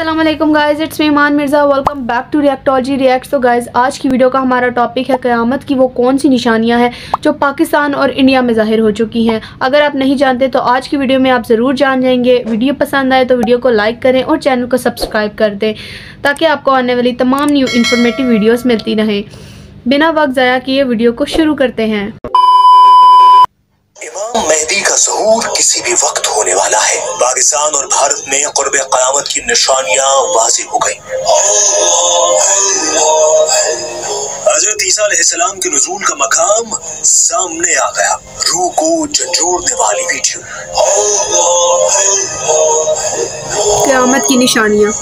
अस्सलाम वालेकुम guys, it's me Iman Mirza. Welcome back to Reactology reacts. तो गाइस, आज की वीडियो का हमारा टॉपिक है क़यामत की वो कौन सी निशानियां हैं जो पाकिस्तान और इंडिया में ज़ाहिर हो चुकी हैं। अगर आप नहीं जानते तो आज की वीडियो में आप ज़रूर जान जाएंगे। वीडियो पसंद आए तो वीडियो को लाइक करें और चैनल को सब्सक्राइब कर दें ताकि आपको आने वाली तमाम न्यू इन्फॉर्मेटिव वीडियोज़ मिलती रहें। बिना वक्त ज़ाया किए वीडियो को शुरू करते हैं। इमाम मेहदी का ज़हूर किसी भी वक्त होने वाला है। पाकिस्तान और भारत में क़ुर्ब क़यामत की निशानियां वाज़ेह हो गई। हज़रत ईसा अलैहिस्सलाम के नुज़ूल का मकाम सामने आ गया। रूह को झंझोड़ने वाली वीडियो। क़यामत की निशानियां।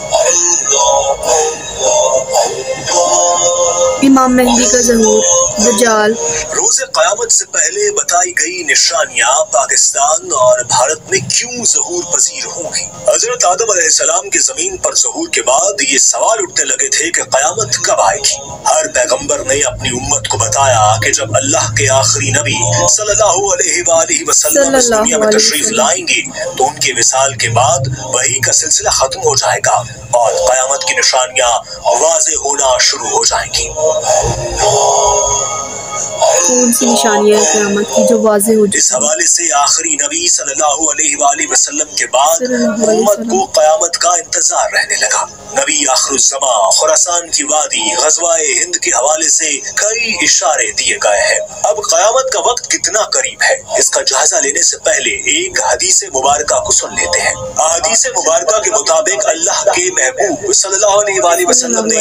इमाम मेहदी का ज़हूर, दज्जाल। रोज़े क़यामत से पहले बताई गई निशानियां पाकिस्तान और भारत में क्यों ज़हूर पजीर होंगी। हज़रत आदम अलैहिस्सलाम के ज़मीन पर ज़हूर के बाद ये सवाल उठने लगे थे कि क़यामत कब आएगी। हर पैगंबर ने अपनी उम्मत को बताया कि जब अल्लाह के आखिरी नबी सल्लल्लाहु अलैहि वसल्लम इस दुनिया में तशरीफ लाएंगे तो उनके विसाल के बाद वही का सिलसिला खत्म हो जाएगा और क़यामत की निशानियां वाज़ेह होना शुरू हो जाएंगी। कौन सी निशानियां हैं क़यामत की जो वाज़ेह हो? इस हवाले से आखिरी नबी सल्लल्लाहु अलैहि वसल्लम के बाद उम्मत को क़यामत का इंतजार रहने लगा। नबी आखिरुज़्ज़मा खुरासान की वादी ग़ज़वाए हिंद के हवाले से कई इशारे दिए गए हैं। अब क़यामत का वक्त कितना करीब है इसका जायजा लेने से पहले एक हदीस मुबारका को सुन लेते हैं। हदीस मुबारका के मुताबिक अल्लाह के महबूब सल्लल्लाहु अलैहि वसल्लम ने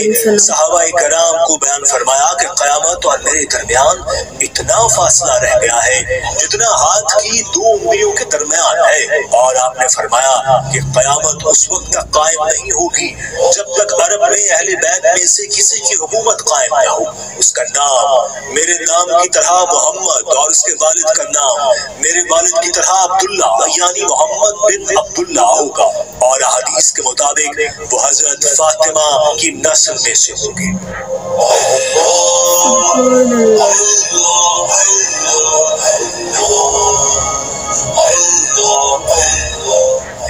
सहाबाए कराम को बयान फरमाया कि क़यामत और मेरे दरमियान इतना फासला रह गया है जितना हाथ की दो उंगलियों के दरमियान है। और आपने फरमाया कि क़यामत उस वक्त तक कायम नहीं होगी जब तक अरब में अहले बैत में से किसी की हुकूमत कायम न हो। उसका नाम मेरे नाम की तरह मोहम्मद और उसके वालिद का नाम मेरे वालिद की तरह अब्दुल्ला यानी मोहम्मद बिन अब्दुल्ला होगा। और हदीस के मुताबिक वो हजरत फातिमा की नस्ल में से होंगे।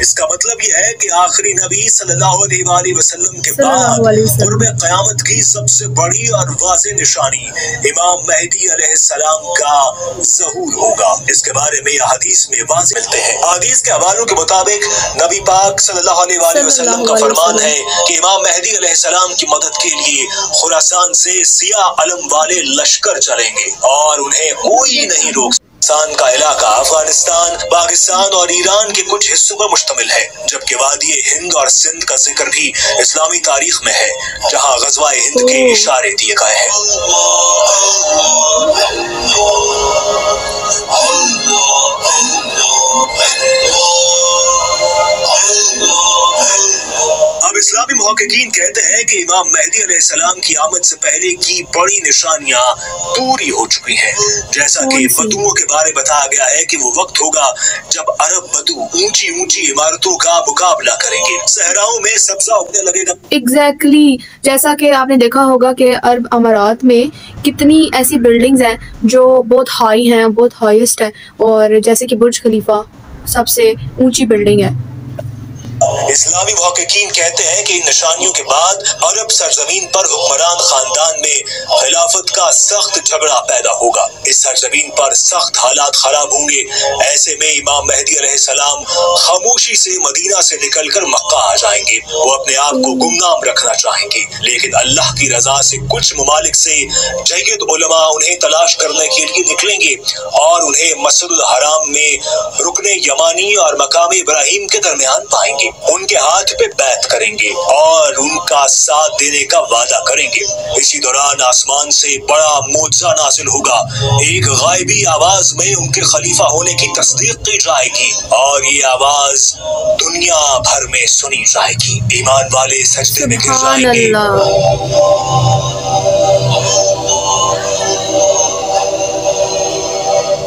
इसका मतलब यह है कि आखिरी नबी सल्लल्लाहु अलैहि वसल्लम के बाद क़ुर्ब क़यामत की सबसे बड़ी और वाज़ेह निशानी इमाम मेहदी अलैहिस्सलाम का ज़हूर होगा। इसके बारे में हदीस में वाज़ेह मिलते हैं। हदीस के हवालों के मुताबिक नबी पाक सल्लल्लाहु अलैहि वसल्लम का फरमान है कि इमाम मेहदी अलैहिस्सलाम की मदद के लिए खुरासान से सियाह अलम वाले लश्कर चलेंगे और उन्हें कोई नहीं रोक। खुरासान का इलाका अफगानिस्तान, पाकिस्तान और ईरान के कुछ हिस्सों पर मुश्तमिल है, जबकि वादी हिंद और सिंध का जिक्र भी इस्लामी तारीख में है जहां ग़ज़वाए हिंद के इशारे दिए गए हैं। अब इस्लामी मुहक्किकीन कहते हैं कि इमाम मेहदी अलैहिस्सलाम की आमद से पहले की बड़ी निशानियां पूरी हो चुकी हैं। जैसा कि बदुओं के बारे बताया गया है कि वो वक्त होगा जब अरब बदू ऊंची ऊंची इमारतों का मुकाबला करेंगे, सहराओं में सब्जा उगने लगेगा। एग्जैक्टली जैसा कि आपने देखा होगा कि अरब अमारात में कितनी ऐसी बिल्डिंग्स हैं जो बहुत हाई हैं, बहुत हाईएस्ट है, और जैसे कि बुर्ज खलीफा सबसे ऊंची बिल्डिंग है। इस्लामी मुहक्किकीन कहते हैं कि इन निशानियों के बाद अरब सरजमीन पर हुक्मरान खानदान में खिलाफत का सख्त झगड़ा पैदा होगा। इस सरजमीन पर सख्त हालात खराब होंगे। ऐसे में इमाम मेहदी अलैहिस्सलाम खामोशी से मदीना से निकलकर मक्का आ जाएंगे। वो अपने आप को गुमनाम रखना चाहेंगे, लेकिन अल्लाह की रजा से कुछ ममालिक से जय्यद उलमा उन्हें तलाश करने के लिए निकलेंगे और उन्हें मस्जिदुल हराम में रुकने यमानी और मकाम इब्राहिम के दरमियान पाएंगे। उनके हाथ पे बैत करेंगे और उनका साथ देने का वादा करेंगे। इसी दौरान आसमान से बड़ा मोजा नाजिल होगा। एक गायबी आवाज में उनके खलीफा होने की तस्दीक की जाएगी और ये आवाज दुनिया भर में सुनी जाएगी। ईमान वाले सजदे में गिर जाएंगे।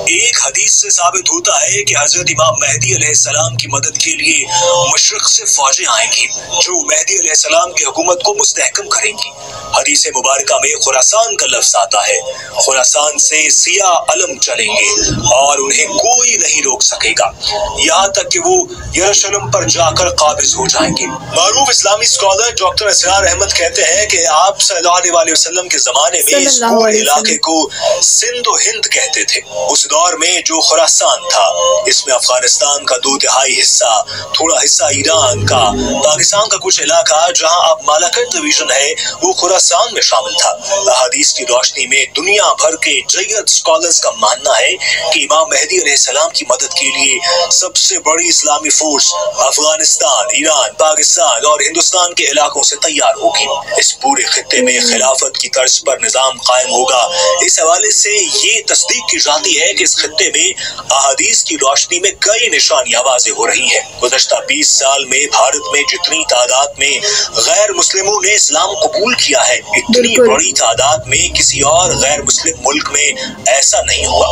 एक हदीस से साबित होता है कि हजरत इमाम मेहदी अलैहिस्सलाम की मदद के लिए मशरिक से फौजें आएंगी जो मेहदी अलैहिस्सलाम की हुकूमत को मुस्तहकम करेंगी। हदीस मुबारका में खुरासान का लफ्ज आता है। खुरासान से सियाह अलम चलेंगे और उन्हें कोई नहीं रोक सकेगा, यहाँ तक कि वो यरूशलेम पर जाकर काबिज हो जाएंगे। मारूफ इस्लामी स्कॉलर डॉक्टर असरार अहमद कहते हैं कि आप सल्लल्लाहु अलैहि वसल्लम के जमाने में इस पूरे इलाके को सिंध और हिंद कहते थे। उस दौर में जो खुरासान था, इसमें अफगानिस्तान का 2/3 हिस्सा, थोड़ा हिस्सा ईरान का, पाकिस्तान का कुछ इलाका जहां अब मालाकट डिवीजन है वो खुरासान में शामिल था। अहादीस की रोशनी में दुनिया भर के जय्यद स्कॉलर्स का मानना है कि इमाम मेहदी अलैहिस्सलाम की मदद के लिए सबसे बड़ी इस्लामी फोर्स अफगानिस्तान, ईरान, पाकिस्तान और हिंदुस्तान के इलाकों से तैयार होगी। इस पूरे खित्ते में खिलाफत की तर्ज पर निजाम कायम होगा। इस हवाले से ये तस्दीक की जाती है कि इस खित्ते में अहादीस की रोशनी में कई निशानियां वाज़ेह हो रही हैं। गुज़श्ता 20 साल में भारत में जितनी तादाद में गैर मुस्लिमों ने इस्लाम कबूल किया है, इतनी बड़ी तादाद में किसी और गैर मुस्लिम मुल्क में ऐसा नहीं हुआ।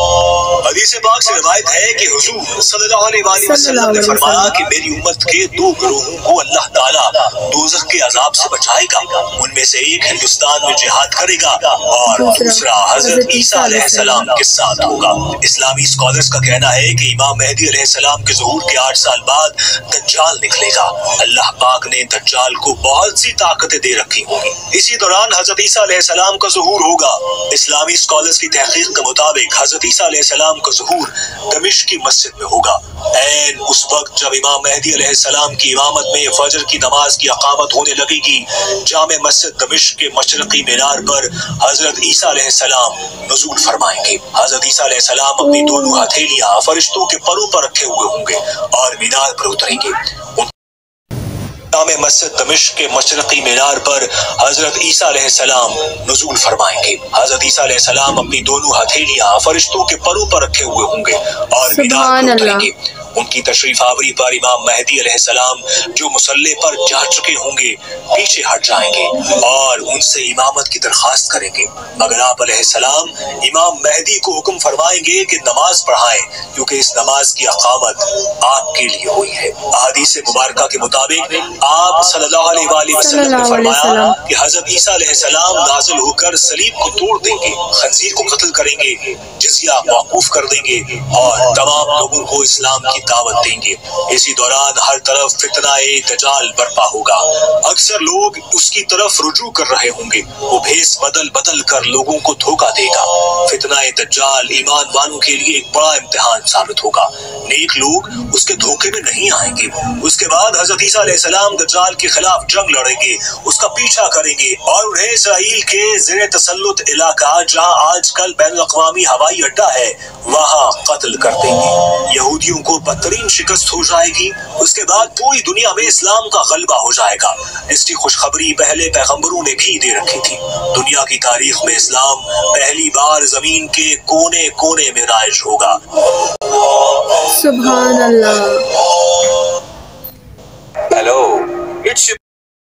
हदीस पाक से रिवायत है कि हुजूर सल्लल्लाहु अलैहि वसल्लम ने फरमाया कि मेरी उम्मत के 2 गिरोहों को अल्लाह ताला दोज़ख के अजाब से बचाएगा। उनमें से एक हिंदुस्तान में जिहाद करेगा और दूसरा हजरत ईसा अलैहिस्सलाम के साथ होगा। इस्लामी स्कॉलर्स का कहना है कि इमाम मेहदी अलैहिस्सलाम के ज़ुहूर के 8 साल बाद दज्जाल निकलेगा। अल्लाह पाक ने दज्जाल को बहुत सी ताकतें दे रखी होंगी। इसी दौरान हजरत ईसा अलैहिस्सलाम का ज़ुहूर होगा। इस्लामी स्कॉलर्स की तहकीक के मुताबिक हजरत ईसा अलैहिस्सलाम का ज़ुहूर दमिश्क की मस्जिद में होगा। ऐन उस वक्त जब इमाम मेहदी अलैहिस्सलाम की इमामत में फजर की नमाज की अकामत होने लगेगी, जामे मस्जिद दमिश्क के मशरकी मीनार पर हजरत ईसा अलैहिस्सलाम नुज़ूल फरमाएंगे। हजरत ईसा अलैहिस्सलाम अपनी दोनों हथेलियां फरिश्तों के परों पर रखे हुए होंगे और मीनार पर उतरेंगे। जामे मस्जिद दमिश्क के मशरकी मीनार पर हजरत ईसा अलैहिस्सलाम नुज़ूल फरमाएंगे। हजरत ईसा अलैहिस्सलाम अपनी दोनों हथेलियां फरिश्तों के परों पर रखे हुए होंगे और मीनार पर उतरेंगे। उनकी तशरीफ आवरी पर इमाम मेहदी अलैहिस्सलाम जो मुसल्ले पर जा चुके होंगे पीछे हट जाएंगे और उनसे इमामत की दरख्वास्त करेंगे, मगर आप अलैहिस्सलाम इमाम मेहदी को हुक्म फरमाएंगे कि नमाज पढ़ाएं, क्योंकि इस नमाज की अकामत आपके लिए हुई है। अहादीस मुबारका के मुताबिक आप सल्लल्लाहु अलैहि वसल्लम ने फरमाया कि हजरत ईसा अलैहिस्सलाम नाज़िल होकर सलीब को तोड़ देंगे, खंजीर को कत्ल करेंगे, जिज़िया मौकूफ कर देंगे और तमाम लोगों को इस्लाम की दावत देंगे। इसी दौरान हर तरफ फितनाए दज्जाल बर्पा होगा। अक्सर लोग उसकी तरफ रुजू कर रहे होंगे। वो भेस बदल बदल कर लोगों को धोखा देगा। फितनाए दज्जाल ईमान वालों के लिए एक बड़ा इम्तिहान साबित होगा। नेक लोग उसके धोखे में नहीं आएंगे। उसके बाद हजरत ईसा अलैहिस्सलाम दज्जाल के खिलाफ जंग लड़ेंगे, उसका पीछा करेंगे और उन्हें इसराइल के ज़ेरे तसल्लुत इलाका जहां आजकल बैनुल अक़वामी हवाई अड्डा है वहां कत्ल कर देंगे। यहूदियों को बदतरीन शिकस्त हो जाएगी। उसके बाद पूरी दुनिया में इस्लाम का गलबा हो जाएगा। इसकी खुशखबरी पहले पैगंबरों ने भी दे रखी थी। दुनिया की तारीख में इस्लाम पहली बार जमीन के कोने कोने में राइज होगा। सुभान अल्लाह। हेलो, इट्स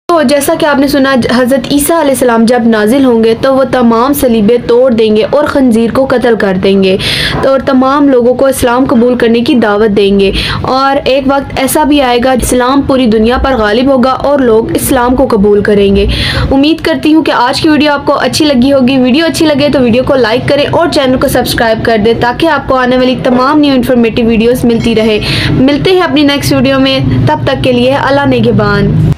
तो जैसा कि आपने सुना, हज़रत ईसा अलैहिस्सलाम जब नाजिल होंगे तो वो तमाम सलीबे तोड़ देंगे और खंजीर को कत्ल कर देंगे, तो और तमाम लोगों को इस्लाम कबूल करने की दावत देंगे। और एक वक्त ऐसा भी आएगा इस्लाम पूरी दुनिया पर गालिब होगा और लोग इस्लाम को कबूल करेंगे। उम्मीद करती हूँ कि आज की वीडियो आपको अच्छी लगी होगी। वीडियो अच्छी लगे तो वीडियो को लाइक करें और चैनल को सब्सक्राइब कर दें ताकि आपको आने वाली तमाम न्यू इन्फॉर्मेटिव वीडियोज़ मिलती रहे। मिलते हैं अपनी नेक्स्ट वीडियो में, तब तक के लिए अल्लाह निगहबान।